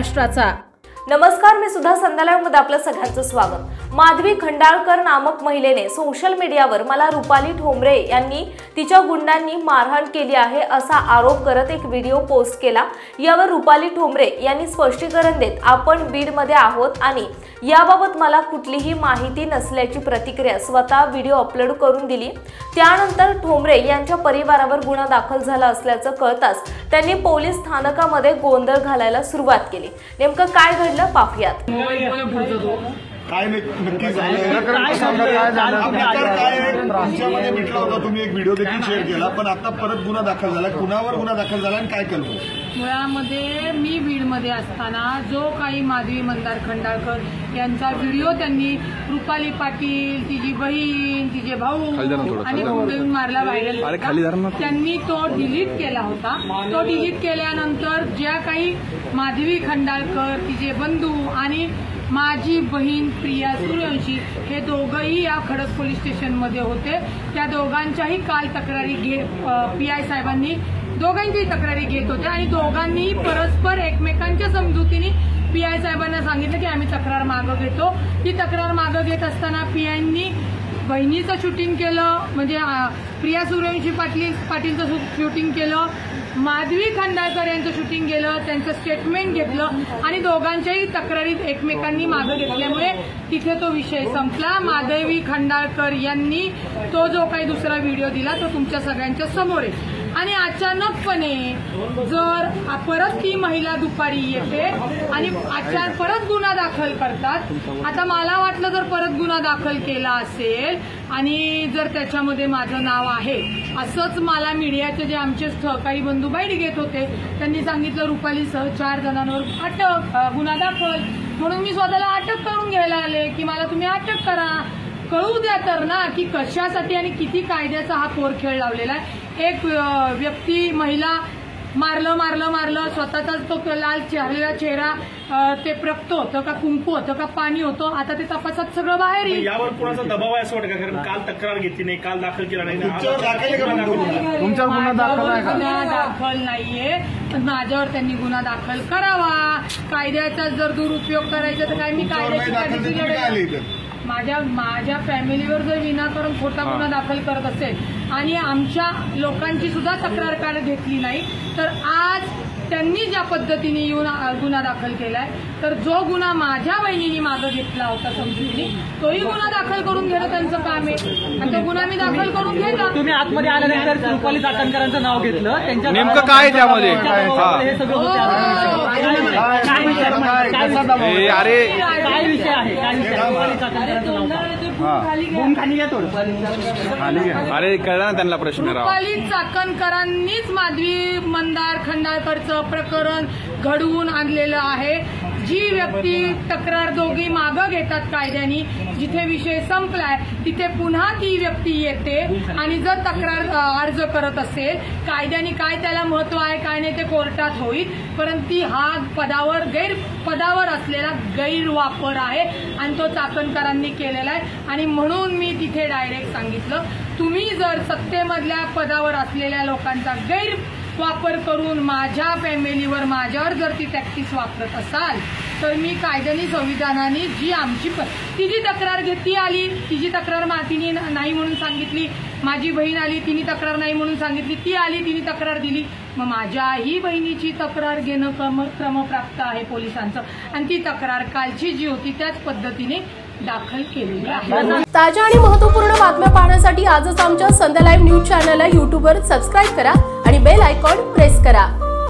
महाराष्ट्राचा। नमस्कार, मी सुद्धा संध्या लाईव्ह मध्ये आपलं सगळ्यांचं स्वागत। माधवी खंडाळकर नामक महिलेने सोशल मीडियावर मला रुपाली ठोंबरे यांनी तिच्या गुंडांनी मारहाण केली आहे असा आरोप करत एक व्हिडिओ पोस्ट केला। यावर रुपाली ठोंबरे यांनी स्पष्टीकरण देत आपण बीडमध्ये आहोत आणि याबाबत मला कुठलीही माहिती नसल्याची प्रतिक्रिया स्वतः व्हिडिओ अपलोड करून दिली। त्यानंतर ठोंबरे यांच्या परिवारावर गुन्हा दाखल झाला असल्याचं कळताच त्यांनी पोलीस स्थानकामध्ये गोंधळ घालायला सुरुवात केली। नेमकं काय घडलं पाहूयात। काय नक्की झालं तुमच्यामध्ये भेटला होता, तुम्ही एक व्हिडिओ देखील शेअर केला, पण आता परत गुन्हा दाखल झाला। कुणावर गुन्हा दाखल झाला आणि काय केलं? मुळामध्ये मी बीडमध्ये असताना जो काही माधवी मंदार खंडाळकर यांचा व्हिडिओ त्यांनी रुपाली पाटील, तिची बहीण, तिचे भाऊ आणि कुंडून मारला व्हायरल, त्यांनी तो डिलीट केला होता। तो डिलीट केल्यानंतर ज्या काही माधवी खंडाळकर, तिचे बंधू आणि माझी बहीण प्रिया सूर्यवंशी हे दोघंही या खडक पोलीस स्टेशनमध्ये होते। त्या दोघांच्याही काल तक्रारी PI साहेबांनी दोघांची तक्रारी घेत होते आणि दोघांनी परस्पर एकमेकांच्या समजुतीने PI साहेबांना सांगितलं की आम्ही तक्रार मागं घेतो। ती तक्रार मागं घेत असताना PIंनी बहिणीचं शूटिंग केलं, म्हणजे प्रिया सूर्यवंशी पाटीलचं शूटिंग केलं, माधवी खंडाळकर यांचं शूटिंग केलं, त्यांचं स्टेटमेंट घेतलं आणि दोघांच्याही तक्रारी एकमेकांनी मागं घेतल्यामुळे तिथे तो विषय संपला। माधवी खंडाळकर यांनी तो जो काही दुसरा व्हिडिओ दिला तो तुमच्या सगळ्यांच्या समोर आहे आणि अचानकपणे जर परत ती महिला दुपारी येते आणि परत गुन्हा दाखल करतात। आता मला वाटलं जर परत गुन्हा दाखल केला असेल आणि जर त्याच्यामध्ये माझं नाव आहे असंच मला मीडियाचे जे आमचे सहकारी बंधू बाईट घेत होते त्यांनी सांगितलं रुपालीसह 4 जणांवर अटक, गुन्हा दाखल, म्हणून मी स्वतःला अटक करून घ्यायला आले की मला तुम्ही अटक करा, कळू द्या तर ना की कशासाठी आणि किती कायद्याचा हा पोरखेळ लावलेला आहे। एक व्यक्ती महिला मारलं स्वतःचाच तो लाल चेहऱ्याला चेहरा ते रक्त होतं का कुंकू होतं का पाणी होतं, आता ते तपासात सगळं बाहेर येईल। यावर कोणाचा दबाव आहे असं वाटतं का? कारण काल तक्रार घेतली नाही, काल दाखल केला नाही, तुमच्यावर गुन्हा दाखल नाहीये, माझ्यावर त्यांनी गुन्हा दाखल करावा। कायद्याचा जर दुरुपयोग करायचा तर काय मी कायद्याची माझ्या फॅमिलीवर जर विनाकारण खोटा गुन्हा दाखल करत असेल आणि आमच्या लोकांची सुद्धा तक्रार काढत घेतली नाही तर आज त्यांनी ज्या पद्धतीने येऊन गुन्हा दाखल केलाय तर जो गुन्हा माझ्या बहिणीने मागं घेतला होता समजुनी तोही गुन्हा दाखल करून घेणं त्यांचं काम आहे आणि तो गुन्हा मी दाखल करून घेतला। तुम्ही आतमध्ये आल्यानंतर रुपाली चाकणकरांचं नाव घेतलं, त्यांच्या नेमकं काय त्यामध्ये? हे सगळं अरे काय विषय आहे? काय विषय? रुपाली चाकणकरांचं नाव खाली घ्या थोडं। अरे कळलं ना त्यांना प्रश्न? रुपाली चाकणकरांनीच माधवी मंदार खंडाळकरचं प्रकरण घडवून आणलेलं आहे। जी व्यक्ती तक्रार दोघी मागं घेतात कायद्याने, जिथे विषय संपलाय तिथे पुन्हा ती व्यक्ती येते आणि जर तक्रार अर्ज करत असेल कायद्याने काय त्याला महत्व आहे काय नाही ते कोर्टात होईल, परंतु हा पदावर असलेला गैरवापर आहे आणि तो चाकणकरांनी केलेला आहे। आणि म्हणून मी तिथे डायरेक्ट सांगितलं तुम्ही जर सत्तेमधल्या पदावर असलेल्या लोकांचा गैरवापर करून माझ्या फॅमिलीवर माझ्यावर जर ती टॅक्टिक्स वापरत असाल तर मी कायद्याने संविधानाने जी आमची तिची तक्रार घेतली आली, तिची तक्रार तिने नाही म्हणून सांगितली, माझी बहीण आली तिने तक्रार नाही म्हणून सांगितली, ती आली तिने तक्रार दिली, मग माझ्याही बहिणीची तक्रार घेणं क्रमप्राप्त आहे पोलिसांचं आणि ती तक्रार कालची जी होती त्याच पद्धतीने दाखल केलेली आहे। ताज्या आणि महत्त्वपूर्ण बातम्या पाहण्यासाठी आजच आमच्या संध्या लाईव्ह न्यूज चॅनलला YouTubeवर सबस्क्राईब करा आणि बेल आयकॉन प्रेस करा।